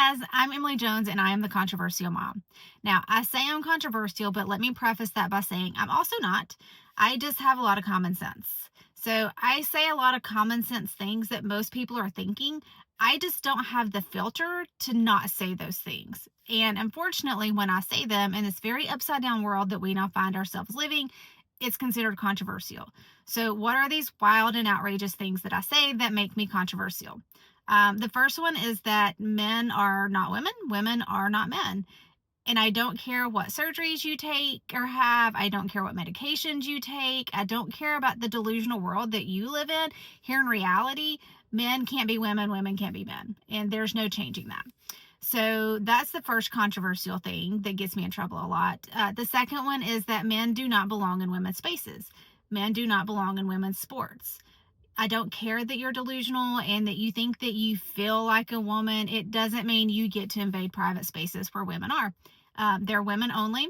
guys, I'm Emily Jones and I am the controversial mom. Now, I say I'm controversial, but let me preface that by saying I'm also not. I just have a lot of common sense. So I say a lot of common sense things that most people are thinking. I just don't have the filter to not say those things. And unfortunately, when I say them in this very upside down world that we now find ourselves living, it's considered controversial. So, what are these wild and outrageous things that I say that make me controversial? The first one is that men are not women, women are not men. And I don't care what surgeries you take or have. I don't care what medications you take. I don't care about the delusional world that you live in. Here in reality, men can't be women, women can't be men. And there's no changing that. So that's the first controversial thing that gets me in trouble a lot. The second one is that men do not belong in women's spaces. Men do not belong in women's sports. I don't care that you're delusional and that you think that you feel like a woman. It doesn't mean you get to invade private spaces where women are. They're women only,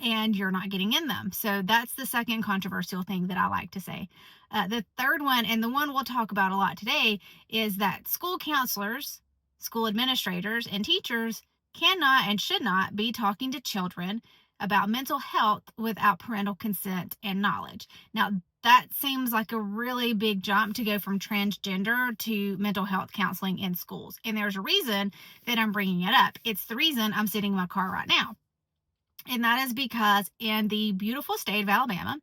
and you're not getting in them. So that's the second controversial thing that I like to say. The third one, and the one we'll talk about a lot today, is that school counselors, school administrators, and teachers cannot and should not be talking to children about mental health without parental consent and knowledge. Now, that seems like a really big jump to go from transgender to mental health counseling in schools. And there's a reason that I'm bringing it up. It's the reason I'm sitting in my car right now. And that is because in the beautiful state of Alabama,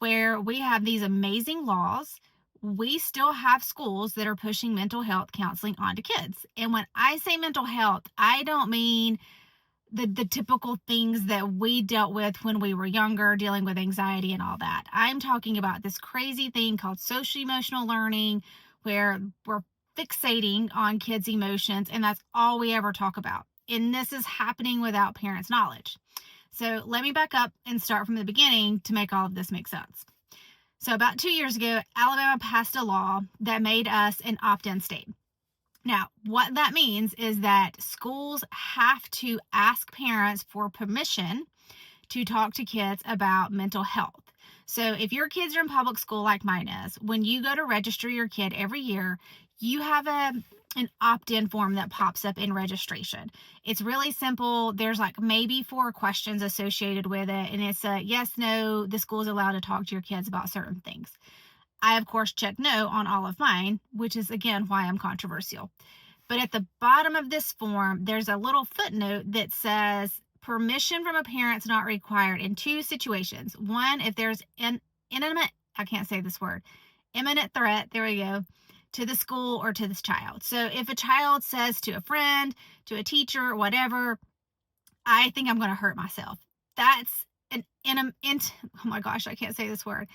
where we have these amazing laws, we still have schools that are pushing mental health counseling onto kids. And when I say mental health, I don't mean the typical things that we dealt with when we were younger, dealing with anxiety and all that. I'm talking about this crazy thing called social emotional learning, where we're fixating on kids' emotions, and that's all we ever talk about. And this is happening without parents' knowledge. So let me back up and start from the beginning to make all of this make sense. So about 2 years ago, Alabama passed a law that made us an opt-in state. Now, what that means is that schools have to ask parents for permission to talk to kids about mental health. So if your kids are in public school like mine is, when you go to register your kid every year, you have an opt-in form that pops up in registration. It's really simple. There's like maybe 4 questions associated with it, and it's a yes, no, the school is allowed to talk to your kids about certain things. I, of course, check no on all of mine, which is, again, why I'm controversial. But at the bottom of this form, there's a little footnote that says permission from a parent is not required in 2 situations. One, if there's an imminent, I can't say this word, imminent threat, there we go, to the school or to this child. So if a child says to a friend, to a teacher, whatever, I think I'm going to hurt myself. That's oh my gosh, I can't say this word.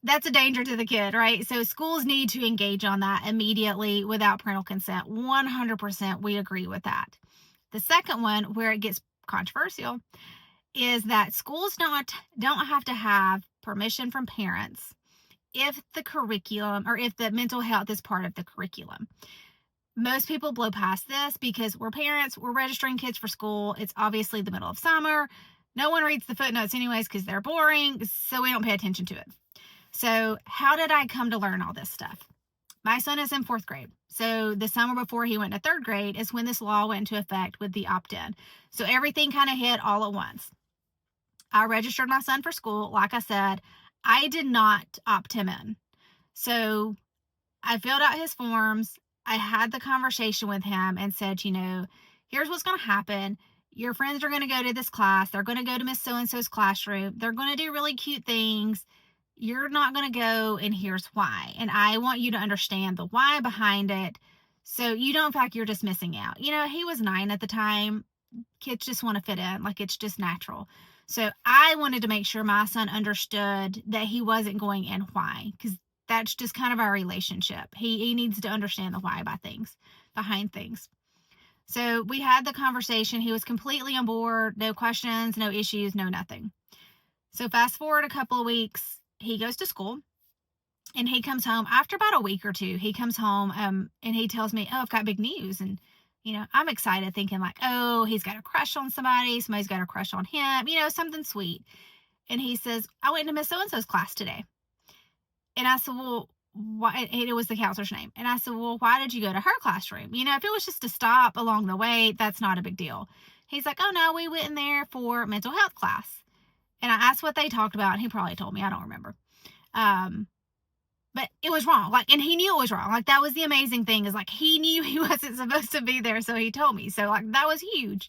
That's a danger to the kid, right? So schools need to engage on that immediately without parental consent. 100% we agree with that. The second one, where it gets controversial, is that schools don't have to have permission from parents if the curriculum or if the mental health is part of the curriculum. Most people blow past this because we're parents, we're registering kids for school. It's obviously the middle of summer. No one reads the footnotes anyways because they're boring, so we don't pay attention to it. So how did I come to learn all this stuff? My son is in 4th grade. So the summer before he went to 3rd grade is when this law went into effect with the opt-in. So everything kind of hit all at once. I registered my son for school. Like I said, I did not opt him in. So I filled out his forms. I had the conversation with him and said, here's what's going to happen. Your friends are going to go to this class. They're going to go to Miss So-and-so's classroom. They're going to do really cute things. You're not going to go, and here's why. And I want you to understand the why behind it, so you don't feel like you're just missing out. He was 9 at the time. Kids just want to fit in, like it's just natural. So I wanted to make sure my son understood that he wasn't going and why, because that's just kind of our relationship. He needs to understand the why behind things. So we had the conversation. He was completely on board, no questions, no issues, no nothing. So fast forward a couple of weeks, he goes to school and he comes home after about a week or 2. He comes home and he tells me, I've got big news. And, I'm excited thinking like, he's got a crush on somebody. Somebody's got a crush on him, something sweet. And he says, I went to Miss So-and-so's class today. And I said, well, why, it was the counselor's name. And I said, well, why did you go to her classroom? If it was just a stop along the way, that's not a big deal. He's like, oh no, we went in there for mental health class. And I asked what they talked about, and he probably told me, I don't remember. But it was wrong. And he knew it was wrong. That was the amazing thing, is he knew he wasn't supposed to be there. So he told me. So that was huge.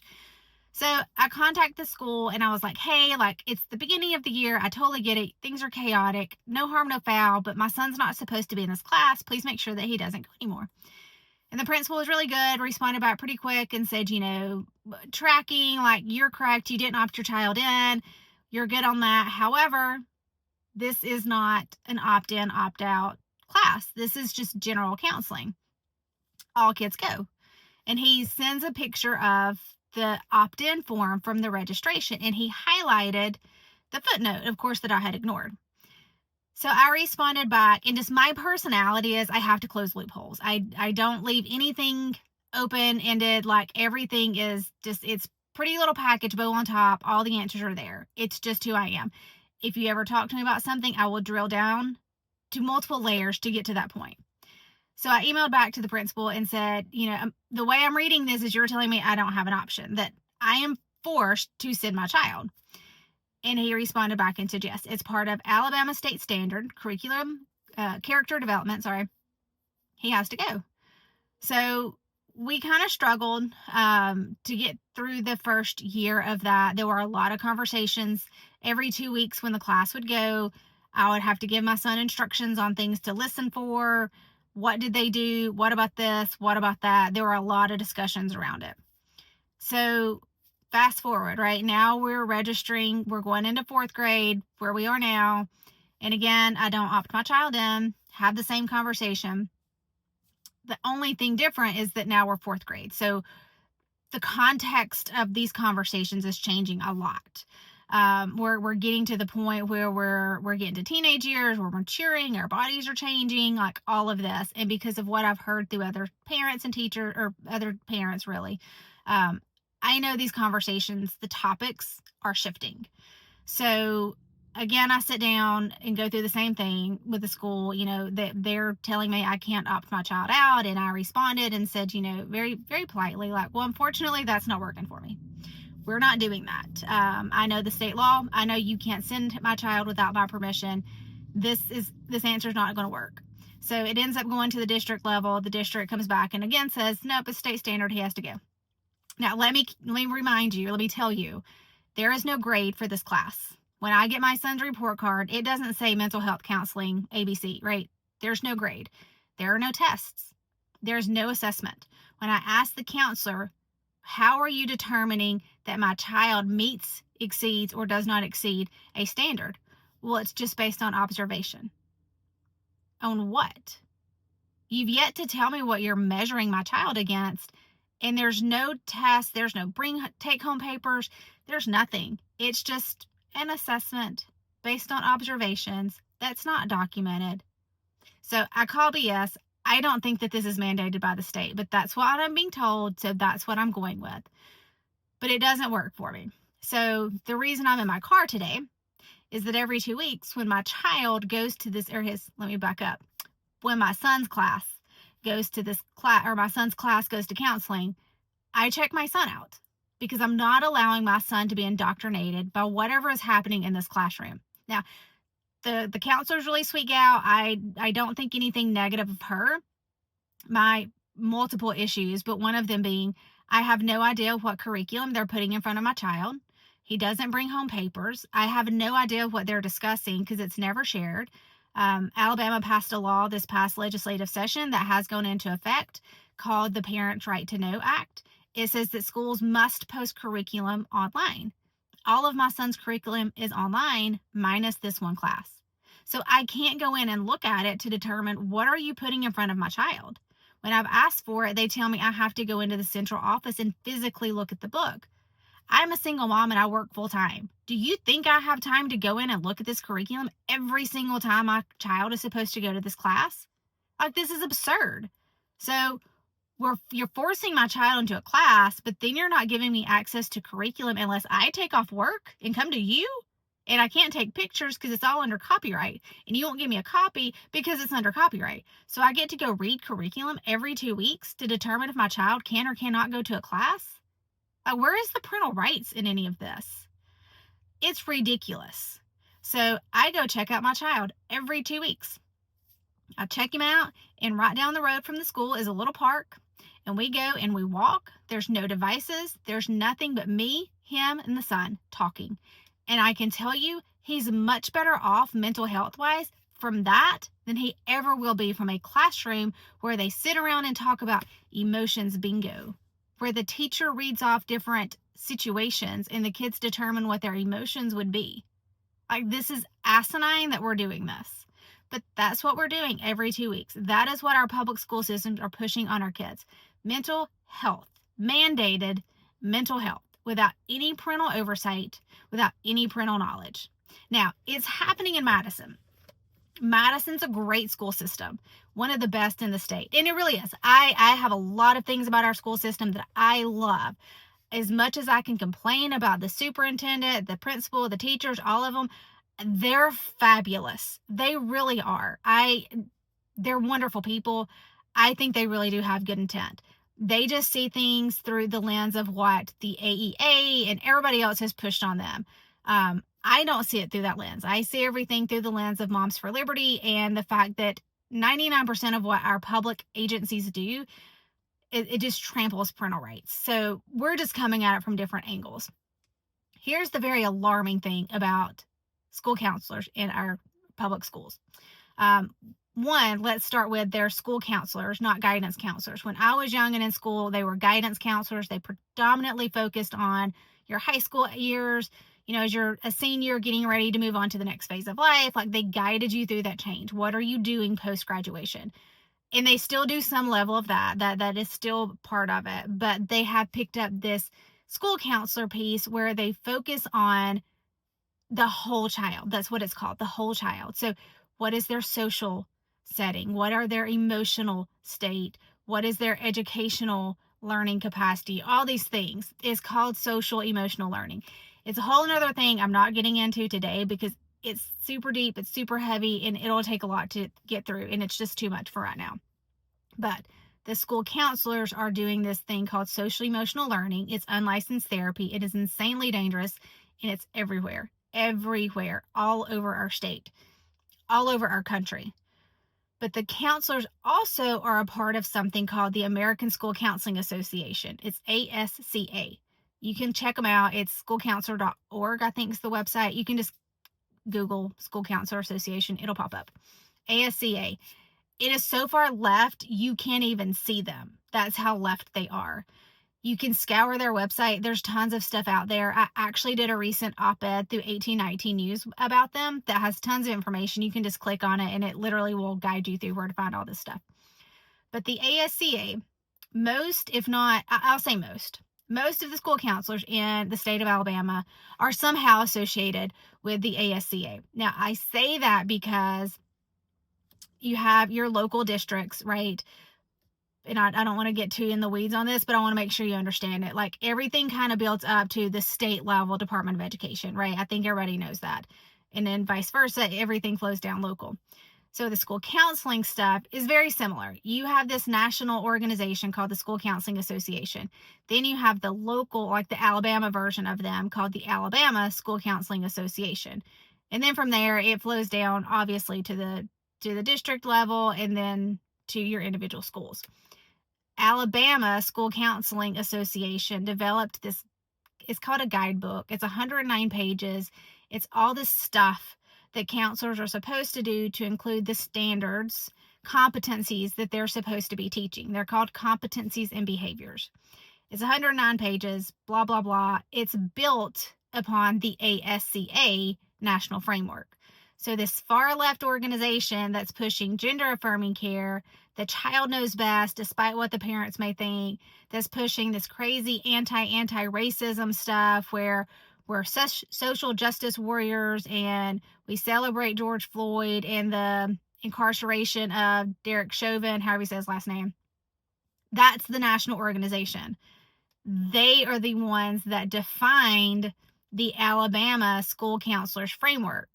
So I contacted the school and I was like, hey, it's the beginning of the year. I totally get it. Things are chaotic. No harm, no foul. But my son's not supposed to be in this class. Please make sure that he doesn't go anymore. And the principal was really good, responded back pretty quick and said, tracking, you're correct. You didn't opt your child in. You're good on that. However, this is not an opt-in, opt-out class. This is just general counseling. All kids go. And he sends a picture of the opt-in form from the registration, and he highlighted the footnote, of course, that I had ignored. So I responded back, and just my personality is I have to close loopholes. I don't leave anything open-ended. Everything is just, it's pretty little package, bow on top. All the answers are there. It's just who I am. If you ever talk to me about something, I will drill down to multiple layers to get to that point. So I emailed back to the principal and said, the way I'm reading this is you're telling me I don't have an option, that I am forced to send my child. And he responded back and said, yes, it's part of Alabama state standard curriculum, character development, he has to go. So we kind of struggled to get through the first year of that. There were a lot of conversations every 2 weeks when the class would go. I would have to give my son instructions on things to listen for. What did they do? What about this? What about that? There were a lot of discussions around it. So fast forward, right now we're registering. We're going into 4th grade where we are now. And again, I don't opt my child in, have the same conversation. The only thing different is that now we're 4th grade. So the context of these conversations is changing a lot. We're getting to the point where we're getting to teenage years, we're maturing, our bodies are changing, all of this. And because of what I've heard through other parents and teachers, or other parents really, I know these conversations, the topics are shifting. So again, I sit down and go through the same thing with the school, that they're telling me I can't opt my child out. And I responded and said, very, very politely, well, unfortunately, that's not working for me. We're not doing that. I know the state law. I know you can't send my child without my permission. This answer is not going to work. So it ends up going to the district level. The district comes back and again says, nope, it's state standard. He has to go. Now, let me remind you, let me tell you, there is no grade for this class. When I get my son's report card, it doesn't say mental health counseling, ABC, right? There's no grade. There are no tests. There's no assessment. When I ask the counselor, how are you determining that my child meets, exceeds, or does not exceed a standard? Well, it's just based on observation. On what? You've yet to tell me what you're measuring my child against. And there's no test. There's no take-home papers. There's nothing. It's just an assessment based on observations that's not documented. So I call BS. I don't think that this is mandated by the state, but that's what I'm being told. So that's what I'm going with. But it doesn't work for me. So the reason I'm in my car today is that every 2 weeks when my child goes to this, let me back up. When my son's class goes to this class, or my son's class goes to counseling, I check my son out because I'm not allowing my son to be indoctrinated by whatever is happening in this classroom. Now, the counselor's really sweet gal. I don't think anything negative of her. My multiple issues, but one of them being I have no idea what curriculum they're putting in front of my child. He doesn't bring home papers. I have no idea what they're discussing because it's never shared. Alabama passed a law this past legislative session that has gone into effect called the Parents' Right to Know Act. It says that schools must post curriculum online. All of my son's curriculum is online minus this one class. So I can't go in and look at it to determine what are you putting in front of my child. When I've asked for it, they tell me I have to go into the central office and physically look at the book. I'm a single mom and I work full time. Do you think I have time to go in and look at this curriculum every single time my child is supposed to go to this class? This is absurd. So you're forcing my child into a class, but then you're not giving me access to curriculum unless I take off work and come to you? And I can't take pictures because it's all under copyright. And you won't give me a copy because it's under copyright. So I get to go read curriculum every 2 weeks to determine if my child can or cannot go to a class. Where is the parental rights in any of this? It's ridiculous. So I go check out my child every 2 weeks. I check him out, and right down the road from the school is a little park. And we go and we walk. There's no devices. There's nothing but me, him, and the son talking. And I can tell you, he's much better off mental health wise from that than he ever will be from a classroom where they sit around and talk about emotions bingo, where the teacher reads off different situations and the kids determine what their emotions would be. Like, this is asinine that we're doing this. But that's what we're doing every 2 weeks. That is what our public school systems are pushing on our kids. Mental health, mandated mental health, without any parental oversight, without any parental knowledge. Now, it's happening in Madison. Madison's a great school system, one of the best in the state. And it really is. I have a lot of things about our school system that I love. As much as I can complain about the superintendent, the principal, the teachers, all of them, they're fabulous. They really are. They're wonderful people. I think they really do have good intent. They just see things through the lens of what the AEA and everybody else has pushed on them. I don't see it through that lens. I see everything through the lens of Moms for Liberty and the fact that 99% of what our public agencies do, it just tramples parental rights. So we're just coming at it from different angles. Here's the very alarming thing about school counselors in our public schools. One, let's start with their school counselors, not guidance counselors. When I was young and in school, they were guidance counselors. They predominantly focused on your high school years, as you're a senior getting ready to move on to the next phase of life. Like, they guided you through that change. What are you doing post-graduation? And they still do some level of that is still part of it. But they have picked up this school counselor piece where they focus on the whole child. That's what it's called, the whole child. So what is their social setting? What are their emotional state? What is their educational learning capacity? All these things is called social emotional learning. It's a whole nother thing I'm not getting into today because it's super deep, it's super heavy, and it'll take a lot to get through, and it's just too much for right now. But the school counselors are doing this thing called social emotional learning. It's unlicensed therapy. It is insanely dangerous, and it's everywhere, all over our state, all over our country. But the counselors also are a part of something called the American School Counseling Association. It's ASCA. You can check them out. It's schoolcounselor.org, I think is the website. You can just Google School Counselor Association. It'll pop up. ASCA. It is so far left, you can't even see them. That's how left they are. You can scour their website. There's tons of stuff out there. I actually did a recent op-ed through 1819 News about them that has tons of information. You can just click on it and it literally will guide you through where to find all this stuff. But the ASCA, most, if not, I'll say most of the school counselors in the state of Alabama are somehow associated with the ASCA. Now, I say that because you have your local districts, right? And I don't want to get too in the weeds on this, but I want to make sure you understand it. Like, everything kind of builds up to the state level Department of Education, right? I think everybody knows that. And then vice versa, everything flows down local. So the school counseling stuff is very similar. You have this national organization called the School Counseling Association. Then you have the local, like the Alabama version of them, called the Alabama School Counseling Association. And then from there, it flows down, obviously, to the district level and then to your individual schools. Alabama School Counseling Association developed this, it's called a guidebook. It's 109 pages. It's all this stuff that counselors are supposed to do to include the standards, competencies that they're supposed to be teaching. They're called competencies and behaviors. It's 109 pages, blah, blah, blah. It's built upon the ASCA national framework. So this far left organization that's pushing gender affirming care, the child knows best despite what the parents may think, that's pushing this crazy anti-racism stuff where we're social justice warriors and we celebrate George Floyd and the incarceration of Derek Chauvin, however he says his last name. That's the national organization. They are the ones that defined the Alabama school counselors framework.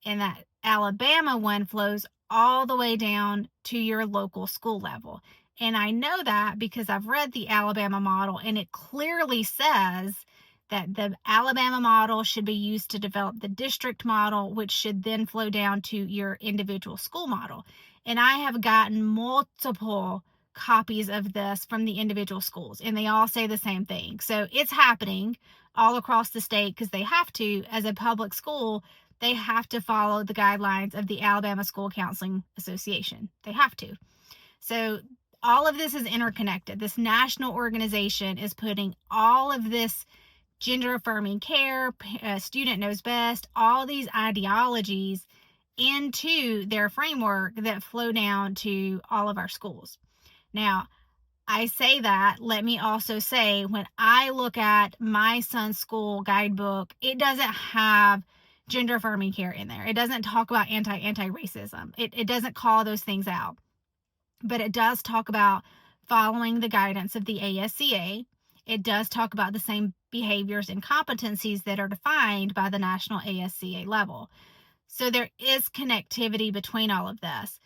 And that Alabama one flows all the way down to your local school level. And I know that because I've read the Alabama model, and it clearly says that the Alabama model should be used to develop the district model, which should then flow down to your individual school model. And I have gotten multiple copies of this from the individual schools, and they all say the same thing. So it's happening all across the state because they have to, as a public school, they have to follow the guidelines of the Alabama School Counseling Association. They have to. So all of this is interconnected. This national organization is putting all of this gender affirming care, student knows best, all these ideologies into their framework that flow down to all of our schools. Now, I say that, let me also say, when I look at my son's school guidebook, it doesn't have gender affirming care in there. It doesn't talk about anti-racism. It doesn't call those things out. But it does talk about following the guidance of the ASCA. It does talk about the same behaviors and competencies that are defined by the national ASCA level. So there is connectivity between all of this.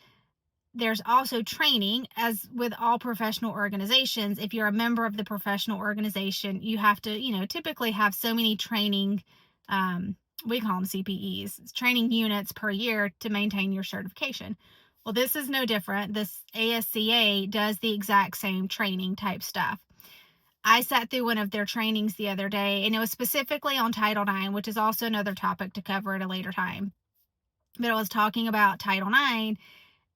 There's also training, as with all professional organizations. If you're a member of the professional organization, you have to, typically have so many training, we call them CPEs, training units per year to maintain your certification. Well, this is no different. This ASCA does the exact same training type stuff. I sat through one of their trainings the other day, and it was specifically on Title IX, which is also another topic to cover at a later time. But it was talking about Title IX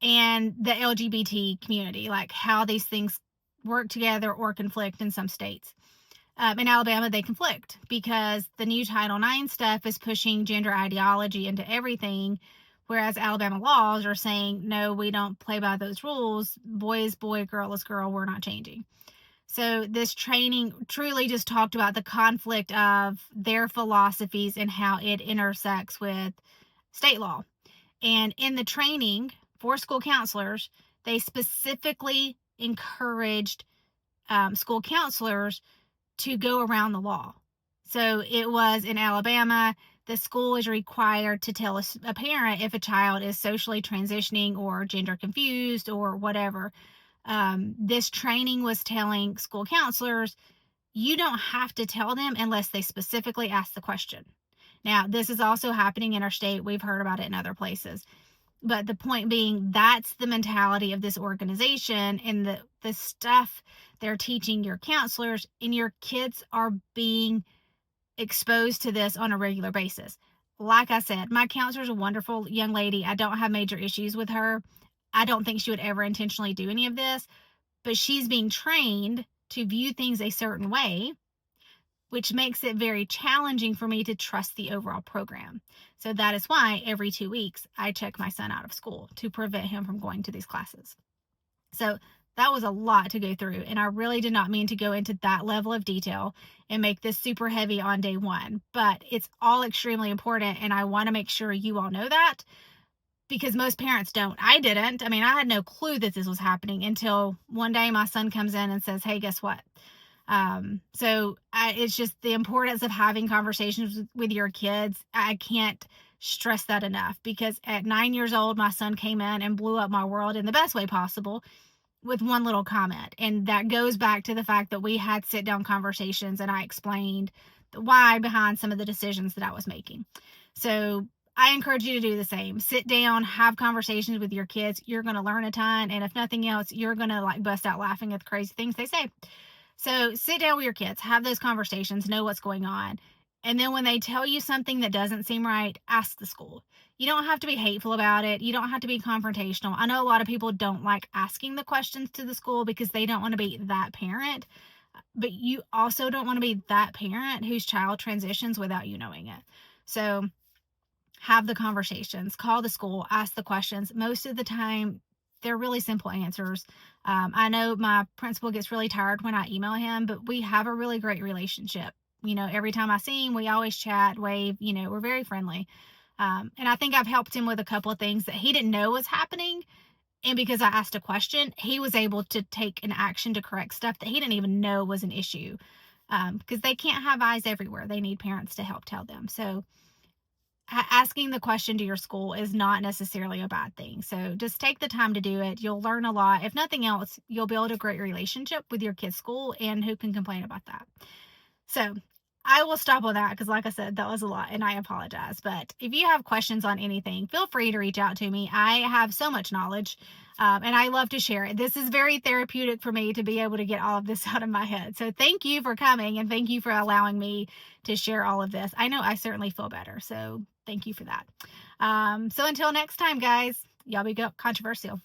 and the LGBT community, like how these things work together or conflict in some states. In Alabama, they conflict because the new Title IX stuff is pushing gender ideology into everything, whereas Alabama laws are saying, no, we don't play by those rules. Boy is boy, girl is girl. We're not changing. So this training truly just talked about the conflict of their philosophies and how it intersects with state law. And in the training for school counselors, they specifically encouraged school counselors to go around the law. So it was in Alabama, the school is required to tell a parent if a child is socially transitioning or gender confused or whatever. This training was telling school counselors, you don't have to tell them unless they specifically ask the question. Now, this is also happening in our state. We've heard about it in other places. But the point being, that's the mentality of this organization, and the stuff they're teaching your counselors, and your kids are being exposed to this on a regular basis. Like I said, my counselor is a wonderful young lady. I don't have major issues with her. I don't think she would ever intentionally do any of this, but she's being trained to view things a certain way, which makes it very challenging for me to trust the overall program. So that is why every 2 weeks I check my son out of school to prevent him from going to these classes. So that was a lot to go through, and I really did not mean to go into that level of detail and make this super heavy on day one, but it's all extremely important, and I want to make sure you all know that, because most parents don't. I didn't. I mean, I had no clue that this was happening until one day my son comes in and says, hey, guess what? It's just the importance of having conversations with your kids. I can't stress that enough, because at 9 years old, my son came in and blew up my world in the best way possible with one little comment. And that goes back to the fact that we had sit down conversations, and I explained the why behind some of the decisions that I was making. So I encourage you to do the same. Sit down, have conversations with your kids. You're going to learn a ton. And if nothing else, you're going to bust out laughing at the crazy things they say. So sit down with your kids, have those conversations, know what's going on. And then when they tell you something that doesn't seem right, ask the school. You don't have to be hateful about it. You don't have to be confrontational. I know a lot of people don't like asking the questions to the school because they don't want to be that parent, but you also don't want to be that parent whose child transitions without you knowing it. So have the conversations, call the school, ask the questions. Most of the time, they're really simple answers. I know my principal gets really tired when I email him, but we have a really great relationship. Every time I see him, we always chat, wave, we're very friendly. And I think I've helped him with a couple of things that he didn't know was happening. And because I asked a question, he was able to take an action to correct stuff that he didn't even know was an issue. because they can't have eyes everywhere. They need parents to help tell them. So asking the question to your school is not necessarily a bad thing. So just take the time to do it. You'll learn a lot. If nothing else, you'll build a great relationship with your kid's school, and who can complain about that? So I will stop with that because, like I said, that was a lot and I apologize. But if you have questions on anything, feel free to reach out to me. I have so much knowledge and I love to share it. This is very therapeutic for me to be able to get all of this out of my head. So thank you for coming and thank you for allowing me to share all of this. I know I certainly feel better. So thank you for that. So until next time, guys, y'all be controversial.